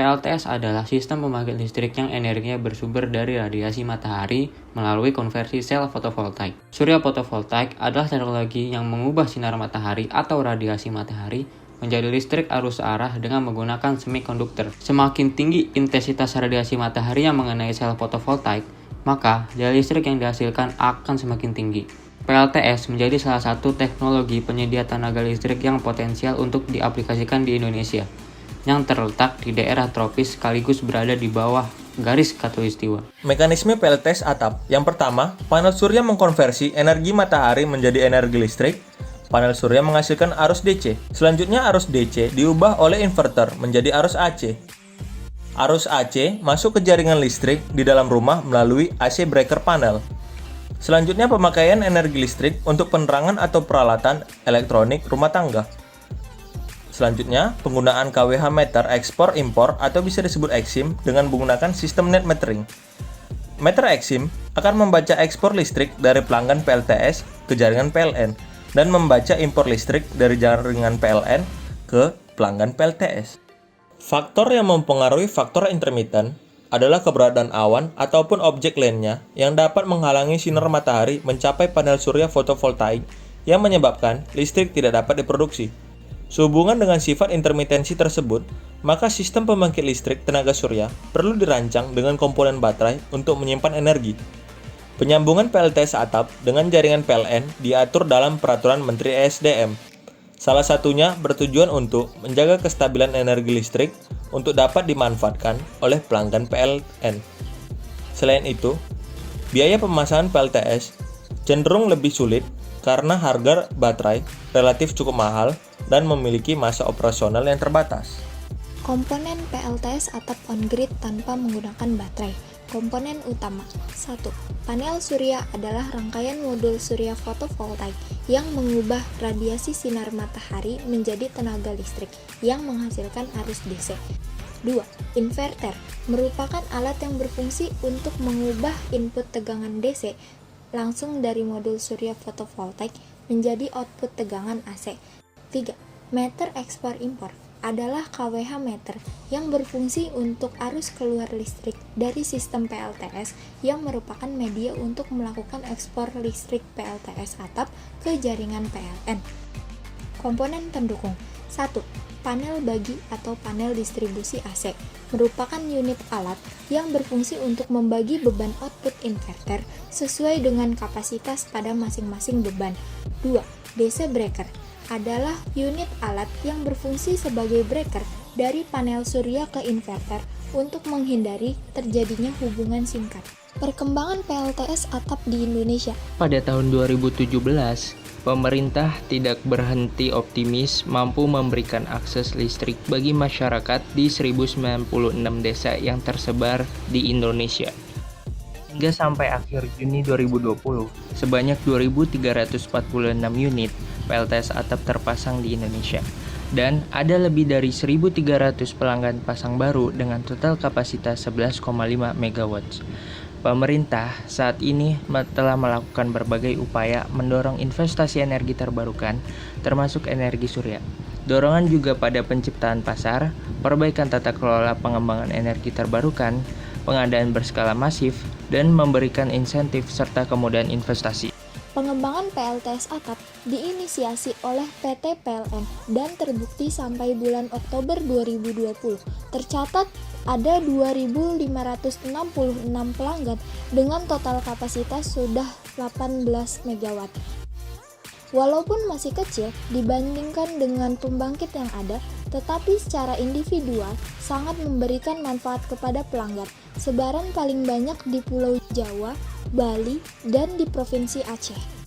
PLTS adalah sistem pembangkit listrik yang energinya bersumber dari radiasi matahari melalui konversi sel fotovoltaik. Surya fotovoltaik adalah teknologi yang mengubah sinar matahari atau radiasi matahari menjadi listrik arus arah dengan menggunakan semikonduktor. Semakin tinggi intensitas radiasi matahari yang mengenai sel fotovoltaik, maka daya listrik yang dihasilkan akan semakin tinggi. PLTS menjadi salah satu teknologi penyedia tenaga listrik yang potensial untuk diaplikasikan di Indonesia, yang terletak di daerah tropis sekaligus berada di bawah garis khatulistiwa. Mekanisme PLTS atap. Yang pertama, panel surya mengkonversi energi matahari menjadi energi listrik. Panel surya menghasilkan arus DC. Selanjutnya arus DC diubah oleh inverter menjadi arus AC. Arus AC masuk ke jaringan listrik di dalam rumah melalui AC breaker panel. Selanjutnya pemakaian energi listrik untuk penerangan atau peralatan elektronik rumah tangga. Selanjutnya, penggunaan KWH meter ekspor-impor atau bisa disebut EXIM dengan menggunakan sistem net metering. Meter EXIM akan membaca ekspor listrik dari pelanggan PLTS ke jaringan PLN dan membaca impor listrik dari jaringan PLN ke pelanggan PLTS. Faktor yang mempengaruhi faktor intermittent adalah keberadaan awan ataupun objek lainnya yang dapat menghalangi sinar matahari mencapai panel surya fotovoltaik yang menyebabkan listrik tidak dapat diproduksi. Sehubungan dengan sifat intermitensi tersebut, maka sistem pembangkit listrik tenaga surya perlu dirancang dengan komponen baterai untuk menyimpan energi. Penyambungan PLTS atap dengan jaringan PLN diatur dalam Peraturan Menteri ESDM. Salah satunya bertujuan untuk menjaga kestabilan energi listrik untuk dapat dimanfaatkan oleh pelanggan PLN. Selain itu, biaya pemasangan PLTS cenderung lebih sulit karena harga baterai relatif cukup mahal dan memiliki masa operasional yang terbatas. Komponen PLTS atap on-grid tanpa menggunakan baterai. Komponen utama 1. Panel surya adalah rangkaian modul surya fotovoltaik yang mengubah radiasi sinar matahari menjadi tenaga listrik yang menghasilkan arus DC. 2. Inverter merupakan alat yang berfungsi untuk mengubah input tegangan DC langsung dari modul surya fotovoltaik menjadi output tegangan AC. 3. Meter ekspor-impor adalah KWH meter yang berfungsi untuk arus keluar listrik dari sistem PLTS yang merupakan media untuk melakukan ekspor listrik PLTS atap ke jaringan PLN. Komponen pendukung 1. Panel bagi atau panel distribusi AC merupakan unit alat yang berfungsi untuk membagi beban output inverter sesuai dengan kapasitas pada masing-masing beban. 2. DC breaker adalah unit alat yang berfungsi sebagai breaker dari panel surya ke inverter untuk menghindari terjadinya hubungan singkat. Perkembangan PLTS atap di Indonesia. Pada tahun 2017, pemerintah tidak berhenti optimis mampu memberikan akses listrik bagi masyarakat di 1096 desa yang tersebar di Indonesia. Hingga sampai akhir Juni 2020, sebanyak 2.346 unit PLTS atap terpasang di Indonesia. Dan ada lebih dari 1.300 pelanggan pasang baru dengan total kapasitas 11,5 MW. Pemerintah saat ini telah melakukan berbagai upaya mendorong investasi energi terbarukan, termasuk energi surya. Dorongan juga pada penciptaan pasar, perbaikan tata kelola pengembangan energi terbarukan, pengadaan berskala masif, dan memberikan insentif serta kemudahan investasi. Pengembangan PLTS atap diinisiasi oleh PT PLN dan terbukti sampai bulan Oktober 2020. Tercatat ada 2.566 pelanggan dengan total kapasitas sudah 18 MW. Walaupun masih kecil dibandingkan dengan pembangkit yang ada, tetapi secara individual sangat memberikan manfaat kepada pelanggan. Sebaran paling banyak di Pulau Jawa, Bali, dan di Provinsi Aceh.